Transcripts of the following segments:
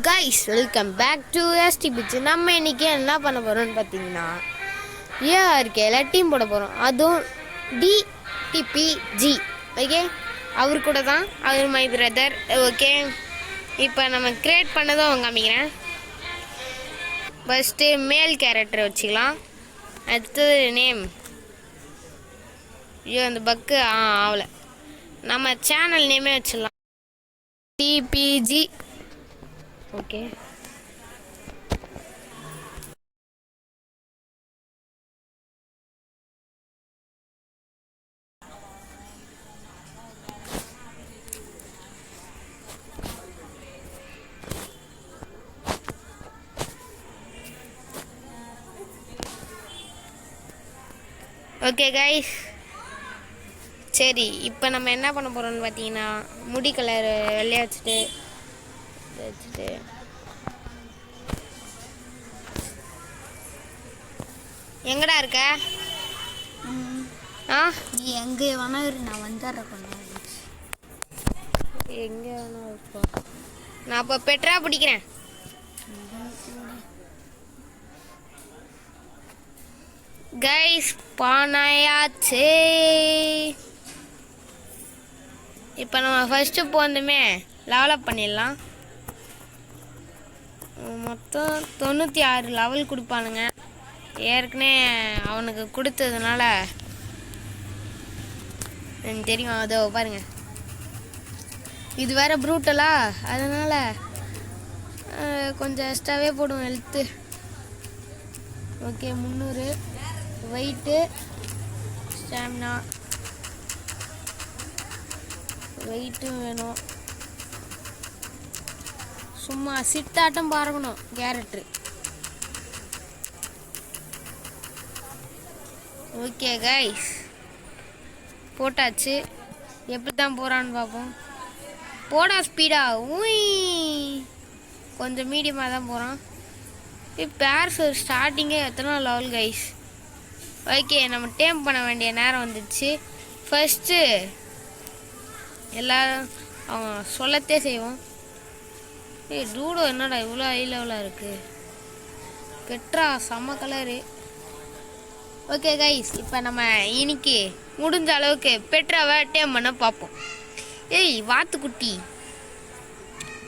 Guys, welcome back to எஸ்டி பிச். நம்ம இன்னைக்கு என்ன பண்ண போகிறோம்னு பார்த்தீங்கன்னா ஏஆர்கேல டீம் போட போகிறோம். அதுவும் டிடிபிஜி. ஓகே, அவர் கூட தான், அவர் மை பிரதர். ஓகே, இப்போ நம்ம கிரியேட் பண்ணதும் அவங்க காமிக்கிறேன். ஃபஸ்ட்டு மேல் கேரக்டர் வச்சுக்கலாம். அடுத்தது நேம். ஐயோ அந்த பக்கு ஆகலை. நம்ம சேனல் நேமே வச்சிடலாம், டிபிஜி. ஓகே, ஓகே கைஸ், சரி இப்போ நம்ம என்ன பண்ண போகிறோம்னு பார்த்தீங்கன்னா, முடி கலர் வெள்ளையா வச்சுட்டு எங்கடா இருக்க? நீ எங்கே வேணா நான் வந்துடுறேன். எங்கே வேணா இருப்பா. நான் இப்போ பெட்ரா பிடிக்கிறேன். கைஸ் பானாயாச்சே. இப்போ நம்ம ஃபஸ்ட்டு போந்துமே லெவலப் பண்ணிடலாம். மொத்தம் 96 லெவல் கொடுப்பானுங்க. ஏற்கனவே அவனுக்கு கொடுத்ததுனால எனக்கு தெரியும். அதோ பாருங்க, இது வேற ப்ரூட்டலா, அதனால கொஞ்சம் எக்ஸ்ட்ராவே போடுவோம் ஹெல்த்து. ஓகே, 300 வெயிட்டு, ஸ்டாமினா, வெயிட்டும் வேணும். சும்மா சிட்டாட்டம் பார்க்கணும் கேரக்டரு. ஓகே கைஸ், போட்டாச்சு. எப்படி தான் போகிறான்னு பார்ப்போம். போடா ஸ்பீடா. ஊய், கொஞ்சம் மீடியமாக தான் போகிறான். பேர்ஸ் ஸ்டார்டிங்கே எத்தனை லெவல் கைஸ். ஓகே, நம்ம டேம் பண்ண வேண்டிய நேரம் வந்துடுச்சு. ஃபஸ்ட்டு எல்லோரும் அவங்க சொல்லத்தே செய்வோம். டூடோ என்னடா இவ்வளோ ஹை லெவலாக இருக்குது. பெட்ரா செம்ம கலரு. ஓகே கைஸ், இப்போ நம்ம இன்னைக்கு முடிஞ்ச அளவுக்கு பெட்ராவை டேம் பண்ண பார்ப்போம். ஏய் வாத்துக்குட்டி,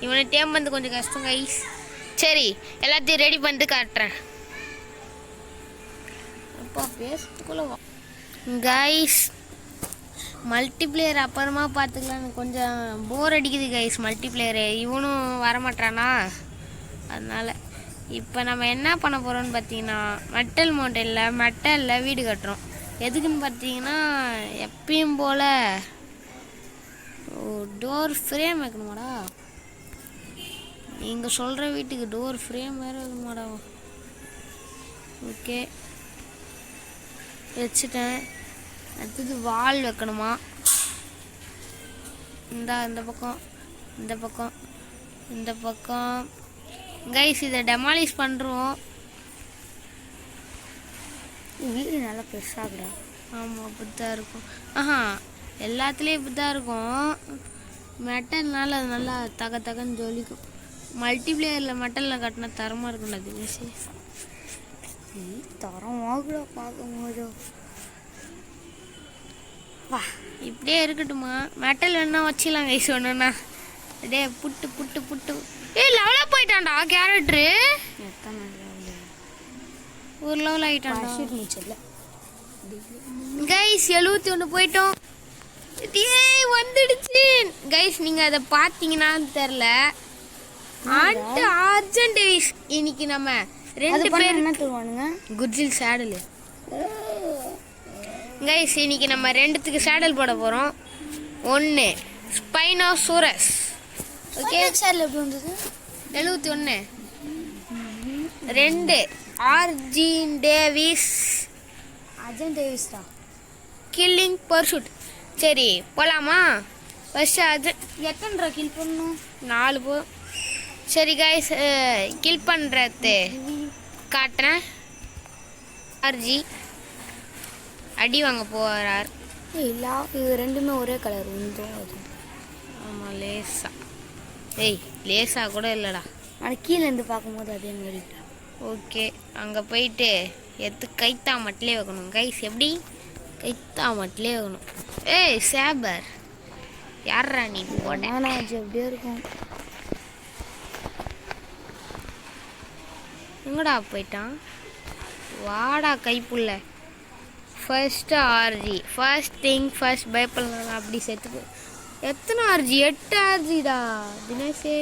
இவனை டேம் பண்ணது கொஞ்சம் கஷ்டம் கைஸ். சரி, எல்லாத்தையும் ரெடி பண்ணிட்டு காட்டுறேன். அப்பா பேசுறதுக்குள்ள கைஸ், மல்டிப்ளேயர் அப்புறமா பார்த்துக்கலான்னு கொஞ்சம் போர் அடிக்குது கைஸ். மல்டிப்ளேயரு இவனும் வரமாட்டானா, அதனால் இப்போ நம்ம என்ன பண்ண போகிறோம்னு பார்த்தீங்கன்னா, மெட்டலில் வீடு கட்டுறோம். எதுக்குன்னு பார்த்தீங்கன்னா, எப்பயும் போல் டோர் ஃப்ரேம் வைக்கணுமாடா. நீங்கள் சொல்கிற வீட்டுக்கு டோர் ஃப்ரேம் வேறு வைக்கணுமாடா. ஓகே, வச்சுட்டேன். அடுத்தது வால் வைக்கணுமா. இந்த பக்கம் இந்த பக்கம் கைஸ், இதை டெமாலிஷ் பண்ணுறோம். வீடு நல்லா பெருசாகுடா. ஆமாம், அப்படி தான் இருக்கும். எல்லாத்துலேயும் இப்படி தான் இருக்கும். மெட்டல்னால அது நல்லா தகன்னு ஜொலிக்கும். மல்டிப்ளேயரில் மெட்டலில் கட்டினா தரமாக இருக்கும்டா தினேஷ். தரமாகுடா பார்க்கும்போது. வா, இப்படியே இருக்கட்டுமா? மெட்டல் வேணா வச்சிடலாம் கைஸ். ஒன்றுண்ணா டே புட்டு. லெவலாக போயிட்டான்டா கேரக்டரு. எத்தனை ஒரு லெவல் ஆகிட்டான்டா. நீச்சல் கைஸ் 71 போயிட்டோம். வந்துடுச்சு கைஸ். நீங்கள் அதை பார்த்தீங்கன்னான்னு தெரில. அர்ஜென்ட் கைஸ், இன்னைக்கு நம்ம 2 பேர் என்ன தருவானுங்க. குஜில் சேடல் கைஸ். இன்னைக்கு நம்ம 2த்துக்கு சேடல் போட போகிறோம். 1 ஸ்பைனோசூரஸ். ஓகே, சேடல் எப்படி வந்தது? 71. 2 அர்ஜென்ட் டேவிஸ் தான், கில்லிங் பர்சூட். சரி போகலாமா? ஃபஸ்ட்டு எத்தனை கில் பண்ணணும்? 4 போ. சரி கைஸ், கில் பண்ணுறது காட்டுறேன். ஆர்ஜி அடி வாங்க போகிறார். இல்லை, இது ரெண்டுமே ஒரே கலர். ஆமாம், லேசா. ஏய் லேசா கூட இல்லைடா. ஆனால் கீழேருந்து பார்க்கும்போது அதே மாதிரி இருக்கு. ஓகே, அங்கே போயிட்டு கைத்தா மட்டிலே வைக்கணும் கைஸ். எப்படி கைத்தா மட்டிலே வைக்கணும். ஏய் சேபர், யாரா நீ போட? ஆனால் அது எப்படியோ இருக்கும். எங்கடா போயிட்டான்? வாடா கைப்புள்ள. ஃபர்ஸ்ட் ஆர்ஜி, ஃபர்ஸ்ட் திங் ஃபர்ஸ்ட் பயப்படலாம். அப்படி செத்துக்கு எத்தனை ஆர்ஜி? 8 ஆர்ஜிடா தினேஷே.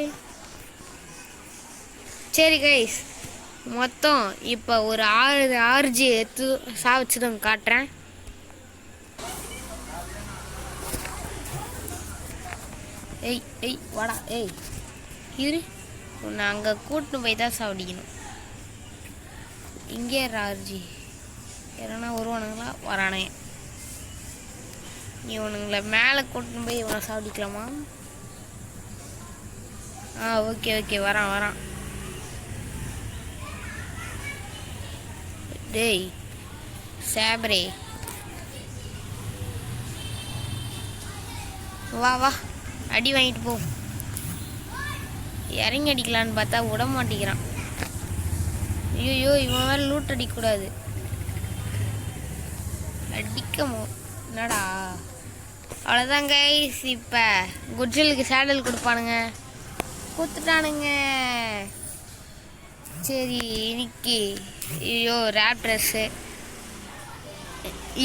சரி கைஸ், மொத்தம் இப்போ ஒரு 6 ஆர்ஜி எடுத்து சாவிச்சுதான் காட்டுறேன். ஏய் ஏய் வாடா. ஏய் இரு, உன்னை அங்கே கூட்டின்னு போய் தான் சாவடிக்கணும். இங்கே ஆர்ஜி யாரனா வருவானுங்களா? வரானே. இவனுங்களை மேலே கூட்டின்னு போய் இவனை சாவடிக்கலாமா? ஓகே ஓகே, வரான். டேய் சேபரே, வா அடி வாங்கிட்டு போ. இறங்கி அடிக்கலான்னு பார்த்தா விட மாட்டேங்கிறான். ஐயோ, இவன் வேறு லூட் அடிக்கக்கூடாது. என்னடா அவ்வளோதான் கைஸ். இப்போ குட்ஜலுக்கு சேடல் கொடுப்பானுங்க, கொடுத்துட்டானுங்க. சரி இன்னைக்கு ஐயோ ரேப்டர்ஸு.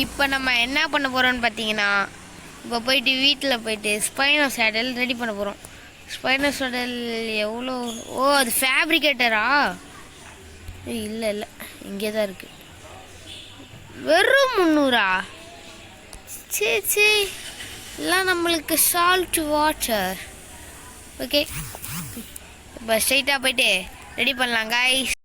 இப்போ நம்ம என்ன பண்ண போகிறோம்னு பார்த்தீங்கன்னா, இப்போ போயிட்டு வீட்டில் போயிட்டு ஸ்பைனோ சேடல் ரெடி பண்ண போகிறோம். ஸ்பைனோ சேடல் எவ்வளோ? அது ஃபேப்ரிகேட்டரா? இல்லை இங்கே தான் இருக்குது. வெறும் 300? சரி எல்லாம் நம்மளுக்கு சால்ட் வாட்டர். ஓகே, இப்போ ஸ்ட்ரைட்டாக போயிட்டு ரெடி பண்ணலாம் கைஸ்.